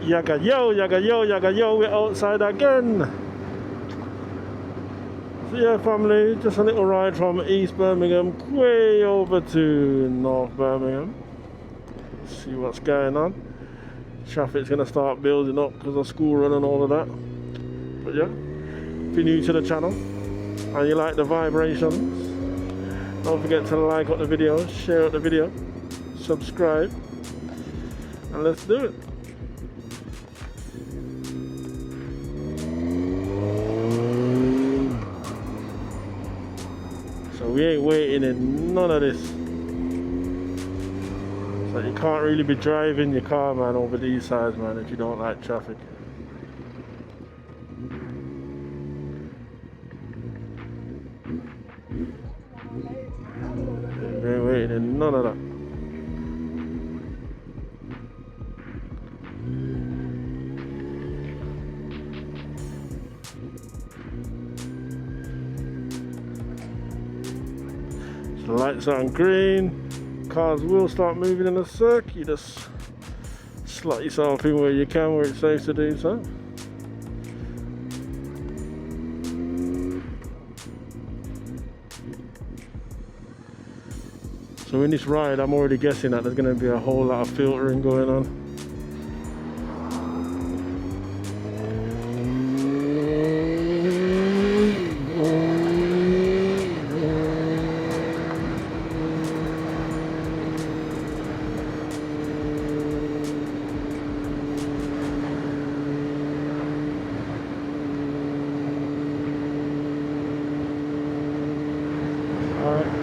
Yaga yo, we're outside again. So yeah, family, just a little ride from East Birmingham way over to North Birmingham. See what's going on. Traffic's gonna start building up because of school run and all of that. But yeah, if you're new to the channel and you like the vibrations, don't forget to like up the video, share up the video, subscribe, and let's do it. So we ain't waiting in none of this. So you can't really be driving your car, man, over these sides, man, if you don't like traffic. We ain't waiting in none of that. The lights are on green. Cars will start moving in a circuit. You just slot yourself in where you can, where it's safe to do so. So in this ride, I'm already guessing that there's going to be a whole lot of filtering going on.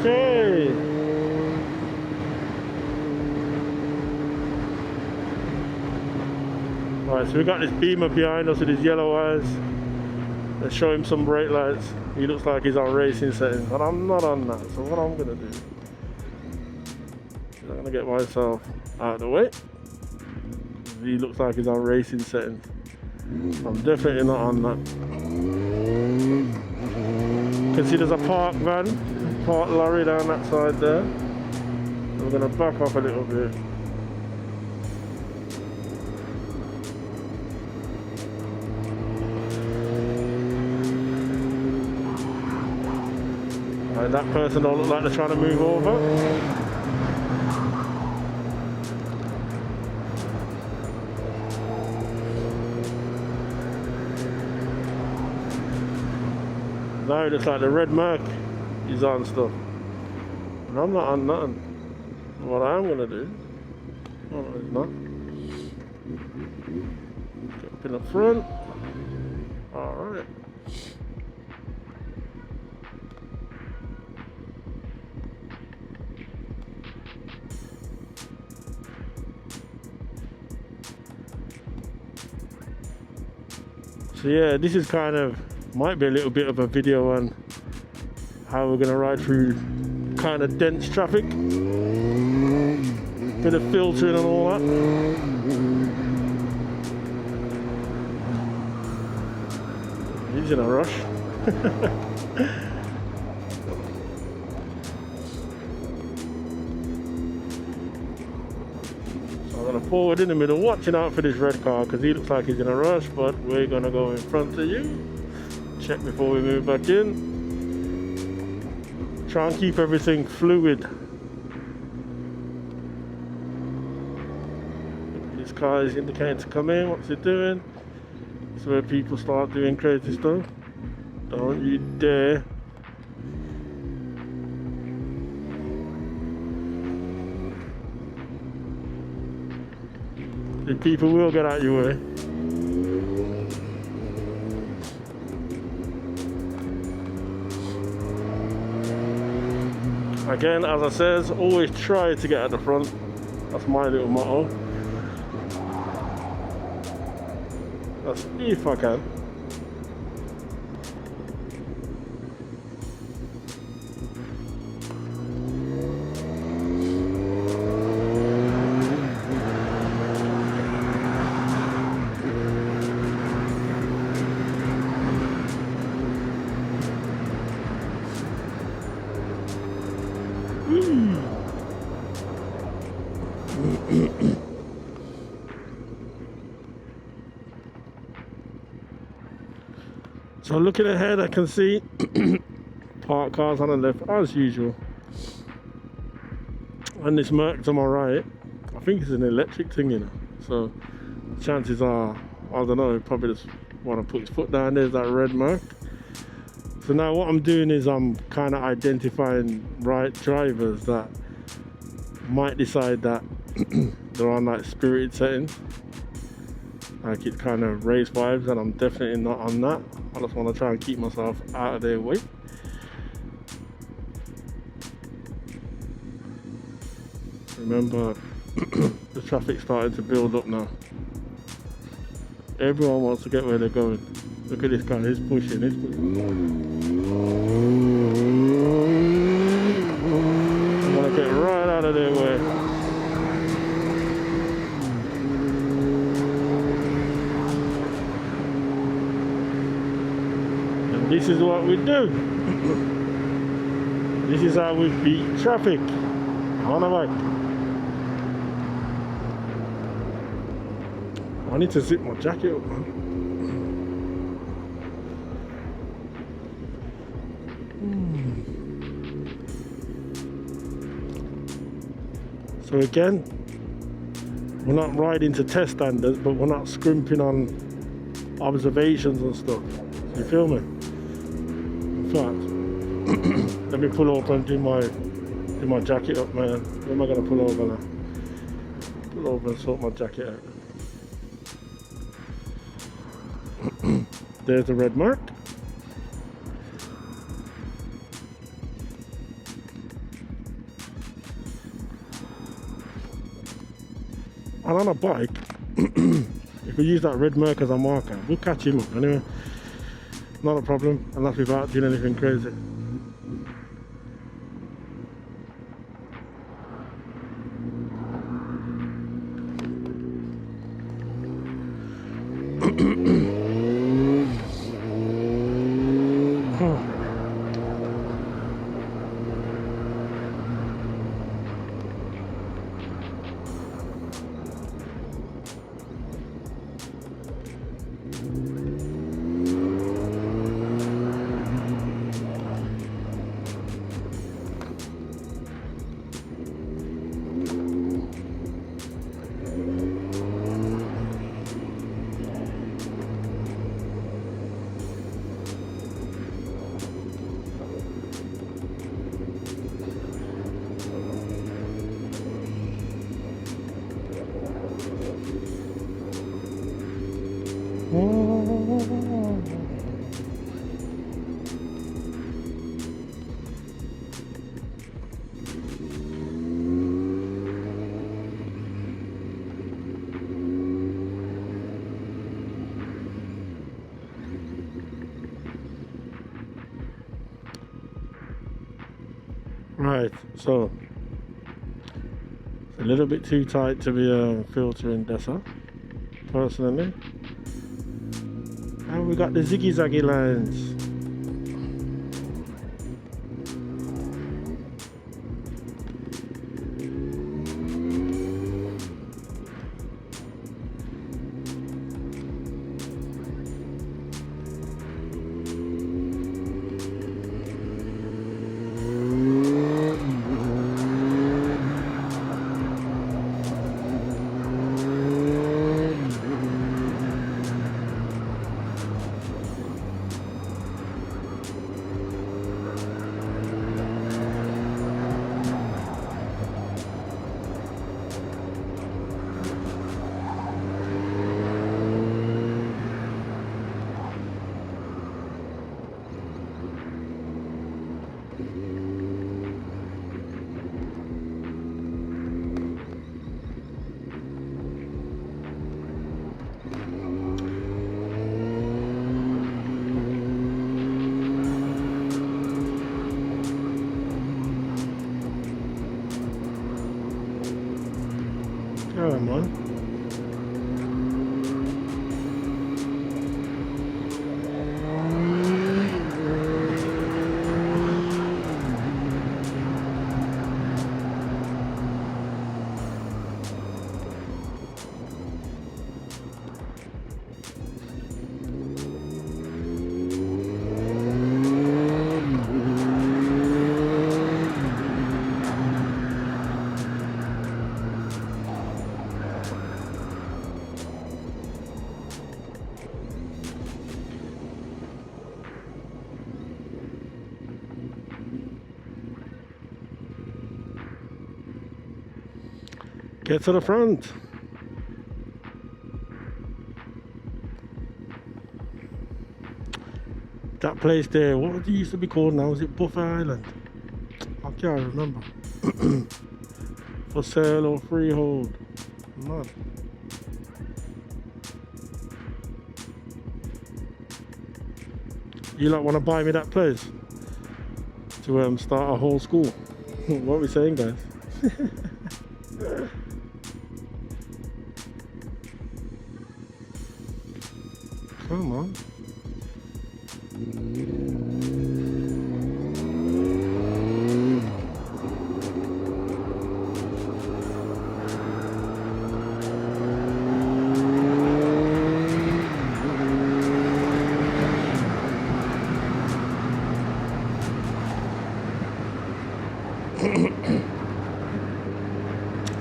Okay. Alright, so we got this Beamer behind us with his yellow eyes. Let's show him some brake lights. He looks like he's on racing settings, but I'm not on that. So what I'm gonna do is I'm gonna get myself out of the way. He looks like he's on racing settings. I'm definitely not on that. You can see there's a parked van, parked lorry down that side there. We're gonna back off a little bit. Right, that person don't look like they're trying to move over. Now it looks like the red mark is on stuff. And I'm not on nothing. What I'm gonna do, oh no it's not. Get up in the front. Alright. So yeah, this is kind of, might be a little bit of a video on how we're gonna ride through kind of dense traffic, bit of filtering and all that. He's in a rush. So I'm gonna forward in the middle, watching out for this red car because he looks like he's in a rush, but we're gonna go in front of you. Check before we move back in. Try and keep everything fluid. This car is indicating to come in. What's it doing? It's where people start doing crazy stuff. Don't you dare. The people will get out your way. Again, as I says, always try to get at the front. That's my little motto. That's if I can. So looking ahead, I can see parked cars on the left as usual, and this Merc to my right, I think it's an electric thing, you know, so chances are, I don't know, he probably just want to put his foot down. There's that red Merc. So now what I'm doing is I'm kind of identifying right drivers that might decide that they're on like spirited settings, like it's kind of race vibes, and I'm definitely not on that. I just want to try and keep myself out of their way. Remember, the traffic's starting to build up now. Everyone wants to get where they're going. Look at this guy, he's pushing, he's pushing. I'm gonna get right out of their way. And this is what we do. This is how we beat traffic. On the bike. I need to zip my jacket up, man. So again, we're not riding to test standards, but we're not scrimping on observations and stuff. You feel me? In fact, let me pull over and do my jacket up, man. Where am I going to pull over now? Pull over and sort my jacket out. There's the red Mark. And on a bike, if we use that red Merc as a marker, we'll catch him up anyway. Not a problem, unless without doing anything crazy. Right, so it's a little bit too tight to be filtering Dessa, personally. And we got the ziggy zaggy lines. Come on. Get to the front. That place there, what did it used to be called now? Was it Buffet Island? I can't remember. For sale or freehold. Man. You like want to buy me that place? To start a whole school? What are we saying, guys? Come on.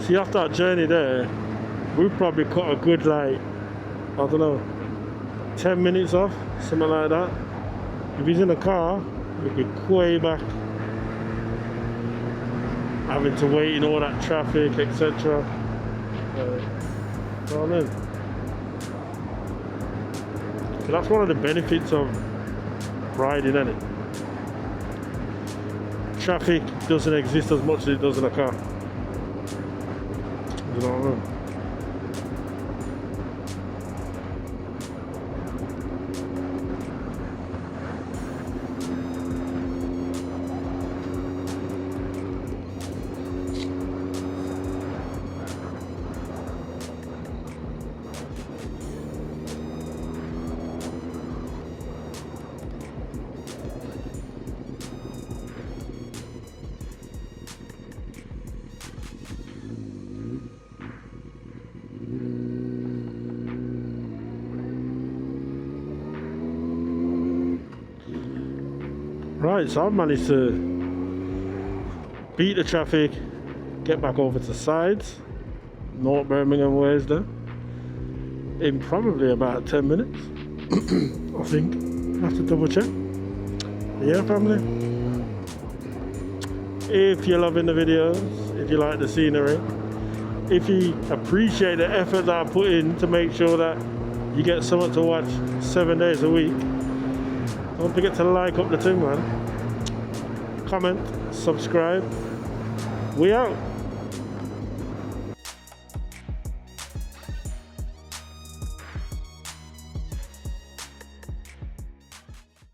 See, after that journey there, we probably cut a good, like, I don't know, 10 minutes off, something like that. If he's in a car, we'd be way back, having to wait in all that traffic, etc. You know what I mean? So that's one of the benefits of riding, isn't it? Traffic doesn't exist as much as it does in a car. You know what I mean? Right, so I've managed to beat the traffic, get back over to the sides, North Birmingham ways there, in probably about 10 minutes, I think. I have to double check. Yeah, family. If you're loving the videos, if you like the scenery, if you appreciate the effort that I put in to make sure that you get something to watch 7 days a week, don't forget to like up the thing, man. Comment, subscribe. We out.